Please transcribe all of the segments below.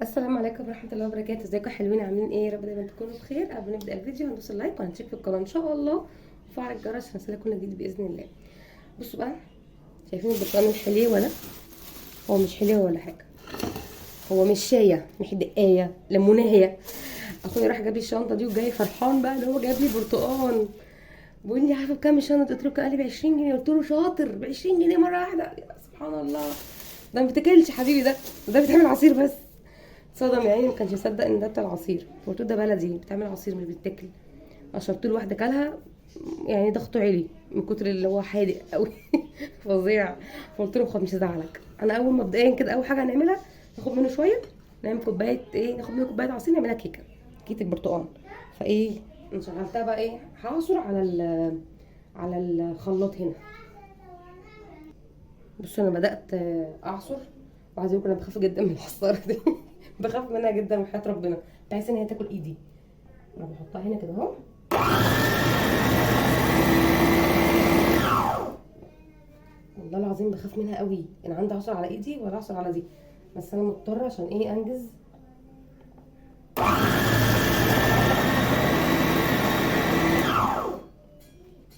السلام عليكم ورحمه الله وبركاته. ازيكم يا حلوين؟ عاملين ايه؟ يا رب دايما تكونوا بخير. قبل ما نبدا الفيديو هندوس اللايك وهنشيك في القناه ان شاء الله وفعل الجرس عشان يوصلك كل جديد باذن الله. بصوا بقى، شايفين البرتقال الحليوه ده؟ هو مش حليوه ولا حاجه، هو مش شايه، مش دقايه، ليمونيه. اخويا راح جاب لي الشنطه دي وجاي فرحان بقى ان هو جاب لي برتقال. بيقول لي عارفه بكام الشنطه؟ قلت له قال لي ب 20 جنيه. قلت له شاطر، ب 20 جنيه مره واحده. يا سبحان الله، ده ما بتاكلش حبيبي، ده بيتعمل عصير بس. اتصدم يعني، ما كانش يصدق ان ده بتاع العصير. قلت له ده بلدي بتعمل عصير مش بتاكل. قشرت له واحده كلها، يعني ضغطه عالي من كتر اللي هو حادق قوي فظيع. فقلت له خد مش هزعلك، انا اول مبدئيا كده اول حاجه هنعملها ناخد منه شويه، نعمل كوبايه ايه، ناخد منه كوبايه عصير نعملها كيكه البرتقال. فايه، انشغلتها بقى ايه، هعصر على الخلاط هنا. بصوا انا بدات اعصر، وعايزه اقول انا بخاف جدا من الحصاره دي بخاف منها جدا وحياه ربنا، بحيث ان هي تاكل ايدي. انا بحطها هنا كده اهو. والله العظيم بخاف منها قوي، انا عندي عصر على ايدي ولا عصر على دي، بس انا مضطره عشان ايه، انجز.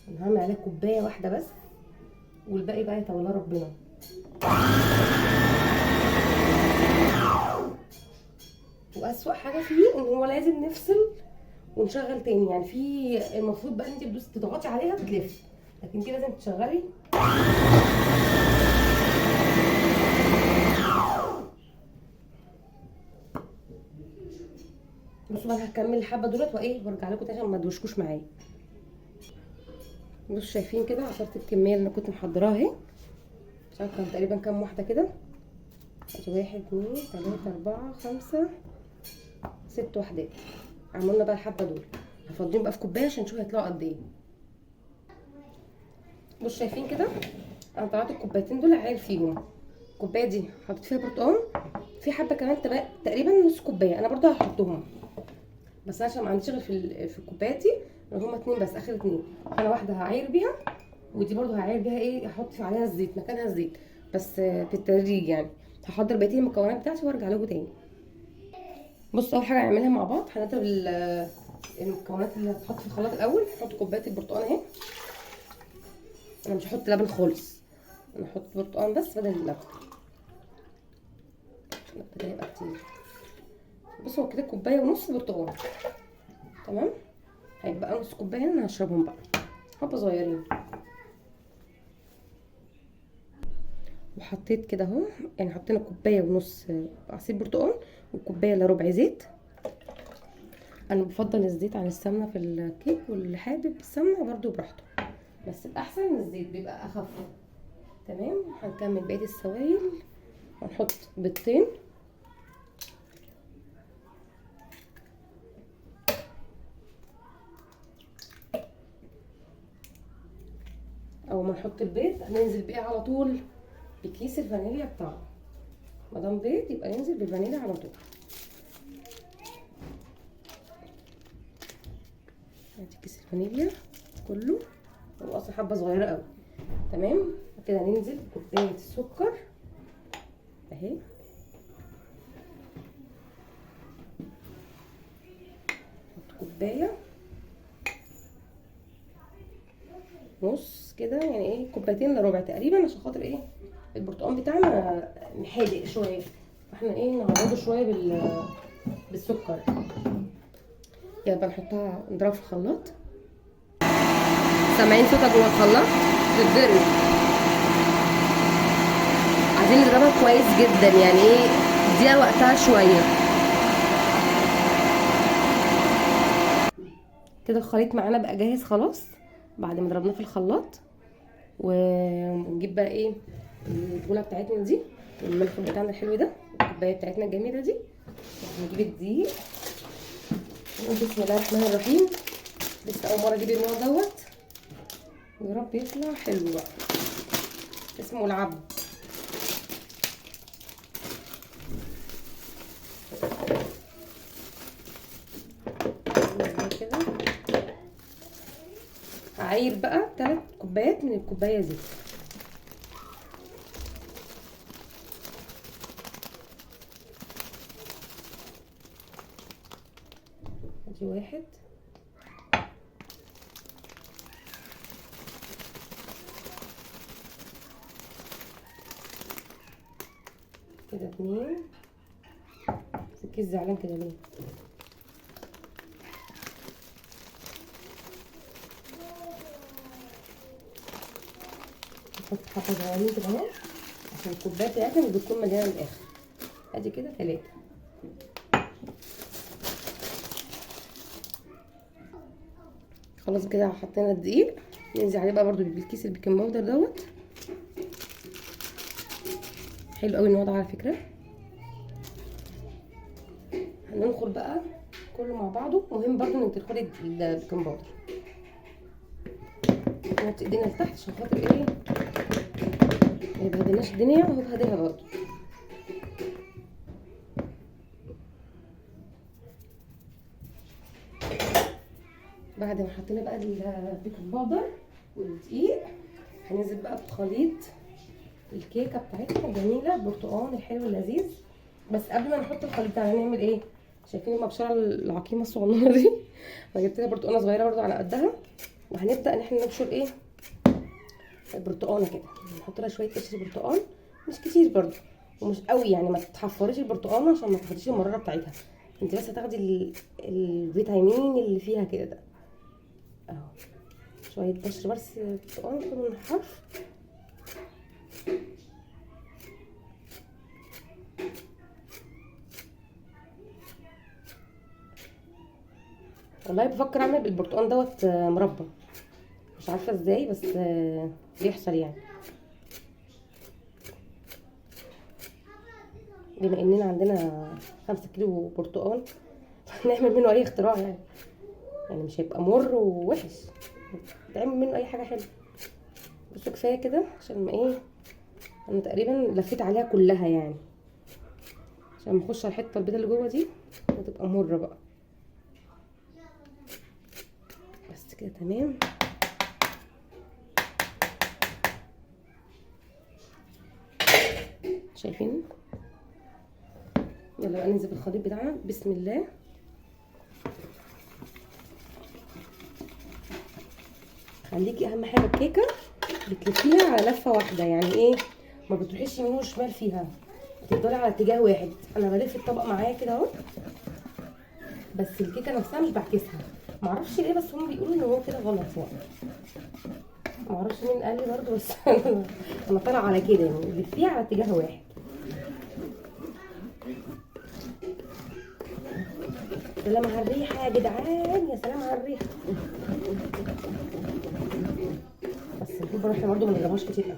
انا هعمل عليها كوبايه واحده بس، والباقي بقى يتولاه ربنا. واسوأ حاجه فيه ان هو لازم نفصل ونشغل تاني، يعني في المفروض بقى انت بتدوسي تضغطي عليها بتلف، لكن دي لازم تشغلي. بصوا بقى، هكمل الحبه دولت وايه وارجع لكم تاني عشان ما تدوشكوش معايا. بصوا شايفين كده، عصرت الكميه اللي انا كنت محضراها اهي. مش عارفه كان تقريبا كام واحده كده، 1 2 3 4 5 6 وحدات. عملنا بقى الحبه دول، هفضيهم بقى في كوبايه عشان نشوف هيطلعوا قد ايه. بصوا شايفين كده، انا طلعت الكوبايتين دول عاير فيهم. الكوبايه دي حطيت فيها برتقال، في حبه كمان تقريبا نص كوبايه، انا برضو هحطهم، بس عشان ما عنديش غير في الكوبايات دي هما اتنين بس، اخر اتنين. انا واحده هعاير بيها، ودي برضو هعاير بيها ايه، احط عليها الزيت مكانها الزيت، بس بالتدريج يعني. هحضر بقيه المكونات بتاعتي وارجع لكم تاني. بصوا اول حاجه هنعملها مع بعض، هنضرب المكونات اللي هتتحط في الخلاط الاول. هحط كوبايه البرتقال اهي، انا مش هحط لبن خالص، انا هحط برتقال بس بدل اللبن، كده هيبقى كتير. بصوا هو كده كوبايه ونص برتقال، تمام. هيبقى نص كوبايه انا هشربهم بقى، حبه صغيرين. وحطيت كده اهو، يعني حطينا كوبايه ونص عصير برتقال وكوبايه الا ربع زيت. انا بفضل الزيت عن السمنه في الكيك، واللي حابب السمنه برده براحته، بس الاحسن ان الزيت بيبقى اخف. تمام. هنكمل بقيه السوائل، هنحط بيضتين، اول ما نحط البيض هننزل بيه على طول بكيس الفانيليا بتاعنا. مادام بيض يبقى ننزل بالفانيليا على طول. ادي كيس الفانيليا كله، هو اصلا حبه صغيره قوي. تمام كده ننزل بكوبايه السكر اهي، نحط كوبايه نص كده، يعني ايه كوبايتين الا ربع تقريبا، عشان خاطر ايه البرتقال بتاعنا حادق شويه، فاحنا ايه نعوضه شويه بالسكر. يلا بقى نحطها نضربها في الخلاط. سامعين صوتها جوه الخلاط بتضرب؟ عايزين نضربها كويس جدا، يعني ايه دي وقتها شويه كده. الخليط معانا بقى جاهز خلاص بعد ما ضربناه في الخلاط. ونجيب بقى ايه البوله بتاعتنا دي، الملح بتاعنا الحلو ده، الكوبايه بتاعتنا الجميله دي. هنجيب الدقيق ونقول بسم الله الرحمن الرحيم. لسه اول مره اجيب النوع دوت، ويا رب يطلع حلو بقى. اسمه العبد. كده هعاير بقى 3 كوبايات من الكوبايه دي. ادي واحد، كده اتنين. الكيس زعلان كده ليه؟ نحط حبه صغيرين كده اهو عشان الكوبايه بتاعتنا مش بتكون مليانه للاخر. ادي كده تلاته. خلاص كده حطينا الدقيق، ننزل عليه بقى برضو بالكيس البيكنج باودر دوت. حلو قوي الوضع على فكره. هننخل بقى كله مع بعضه. مهم برضو انك تدخلي البيكنج باودر، نحط ايدينا لتحت عشان خاطر ايه ما يبهدلناش الدنيا، وهو بهدلها برضو. بعد ما حطينا بقى البيكنج باودر والدقيق، هننزل بقى بخليط الكيكه بتاعتنا الجميله البرتقال الحلو اللذيذ. بس قبل ما نحط الخليط ده هنعمل ايه؟ شايفين المبشره العقيمه الصغننه دي؟ انا جبت لها برتقانه صغيره برضو على قدها، وهنبدا ان احنا نبشر ايه البرتقانه كده. نحط لها شويه قشر برتقال، مش كتير برضو ومش قوي يعني، ما تحفريش البرتقانه عشان ما تاخديش المراره بتاعتها. انت بس هتاخدي الفيتامين اللي فيها كده ده اهو. شويه قشر بس برتقال كده من الحرف. والله بفكر اعمل بالبرتقال دوت مربى، مش عارفه ازاي بس بيحصل يعني. بما اننا عندنا 5 كيلو برتقال نعمل منه اي اختراع يعني مش هيبقى مر ووحش، تعمل منه اي حاجه حلوه. بصوا كفايه كده عشان ما ايه، انا تقريبا لفيت عليها كلها يعني عشان ما اخش على الحته البيضه اللي جوه دي وتبقى مره بقى. بس كده تمام. شايفين؟ يلا بقى ننزل بالخليط بتاعنا بسم الله. خليكي اهم حاجه الكيكه بتلفيها على لفه واحده، يعني ايه ما بتروحيش يمين وشمال فيها، تفضلي على اتجاه واحد. انا بلف الطبق معايا كده اهو، بس الكيكه نفسها مش بعكسها، معرفش ليه بس هم بيقولوا ان هو كده غلط يعني. معرفش مين قال لي برضه بس انا طالعه على كده يعني، لفيها على اتجاه واحد. سلام على الريحه يا جدعان، يا سلام على الريحه. بس الفول احنا برضه ما نضربهاش كتير قوي.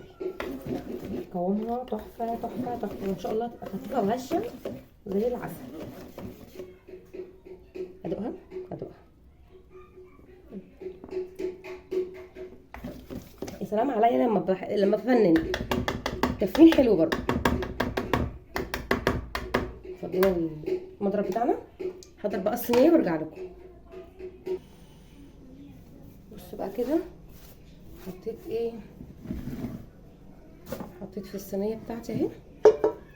قوامها تحفه تحفه تحفه، وان شاء الله تبقى خفيفه وهشه زي العسل. ادوقها ادوقها. يا سلام عليا لما بفنن تفنين حلو برضه. فضينا المضرب بتاعنا، هضرب بقى الصينيه وارجع لكم. بصوا بقى كده حطيت ايه، حطيت في الصينيه بتاعتي اهي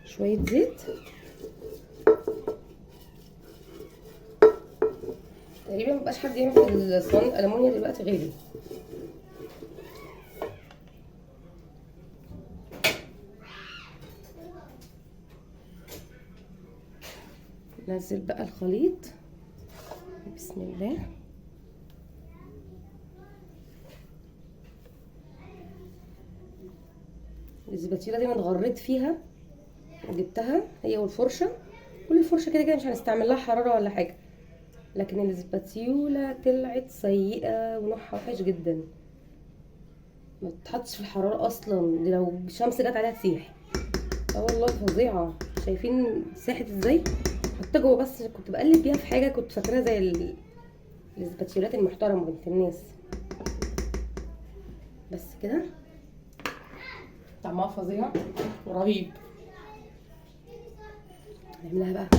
شويه زيت تقريبا. مبقاش حد يعمل في الصواني الالومنيا دلوقتي غيري. ننزل بقى الخليط بسم الله. الزبادي دي انا اتغريت فيها وجبتها هي والفرشه، كل الفرشه كده كده مش هنستعمل لها حراره ولا حاجه، لكن الزباديوله طلعت سيئه ونوعها وحش جدا، ما تتحطش في الحراره اصلا، دي لو الشمس جت عليها تسيح. اه والله فظيعه. شايفين ساحت ازاي؟ حطيتها جوه بس كنت بقلب بيها في حاجه كنت فاكراها زي الزباديولات المحترمه بنت الناس. بس كده طعمها فظيع ورهيب. هنعملها بقى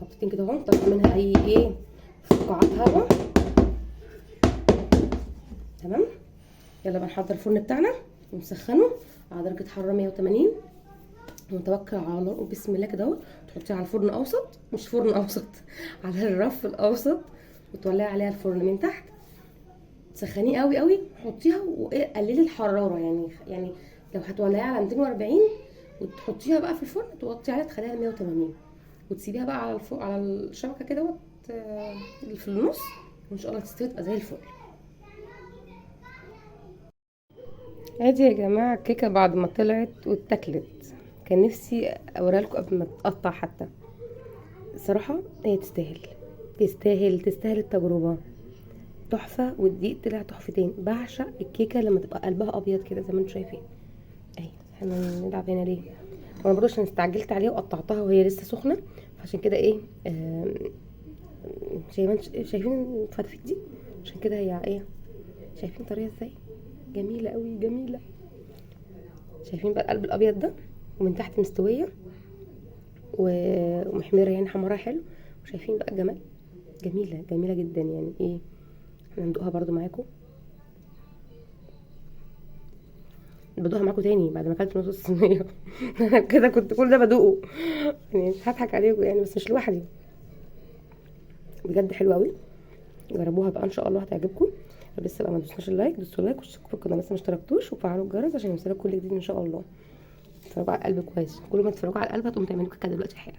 خطتين كده اهو، نطلع منها اي ايه فقاعات هوا. تمام. يلا بقى نحضر الفرن بتاعنا ونسخنه على درجه حراره 180 ونتوكل على الله وبسم الله كده اهو. تحطيه على الفرن اوسط، مش فرن اوسط على الرف الاوسط، وتولعي عليها الفرن من تحت، تسخنيه قوي قوي، حطيها وقللي الحراره، يعني لو هتولعيها على 240 وتحطيها بقى في الفرن، توطي عليها تخليها 180 وتسيبيها بقى على الفوق على الشبكه كده في النص، وان شاء الله تستوي تبقى زي الفل. ادي يا جماعه الكيكه بعد ما طلعت واتاكلت، كان نفسي اوريها لكم قبل ما تقطع حتى. الصراحه هي تستاهل التجربه، تحفه، والدقيق طلع تحفتين. بعشق الكيكه لما تبقى قلبها ابيض كده زي ما انتم شايفين اهي. احنا نلعب هنا ليه؟ وانا برضه عشان استعجلت عليها وقطعتها وهي لسه سخنه، فعشان كده ايه شايفين الفتافيت دي، عشان كده هي ايه، شايفين طريقه ازاي جميله قوي جميله. شايفين بقى القلب الابيض ده، ومن تحت مستويه ومحمره، يعني حمارها حلو. وشايفين بقى الجمال، جميله جدا يعني ايه. احنا هندوقها برضو معاكم، بدوقها معاكم تاني بعد ما اكلت نص الصينيه. انا كده كنت كل ده بدوقه، يعني مش هضحك عليكم يعني، بس مش لوحدي، بجد حلوه قوي. جربوها بقى ان شاء الله هتعجبكم. لسه بقى ما دوسناش اللايك، دوسوا اللايك واشتركوا في القناه لسه ما اشتركتوش، وفعلوا الجرس عشان يوصلك كل جديد ان شاء الله. اتفرجوا على القلب كويس، كل ما تتفرجوا على القلب هتقوموا تعملوا كده دلوقتي حالا.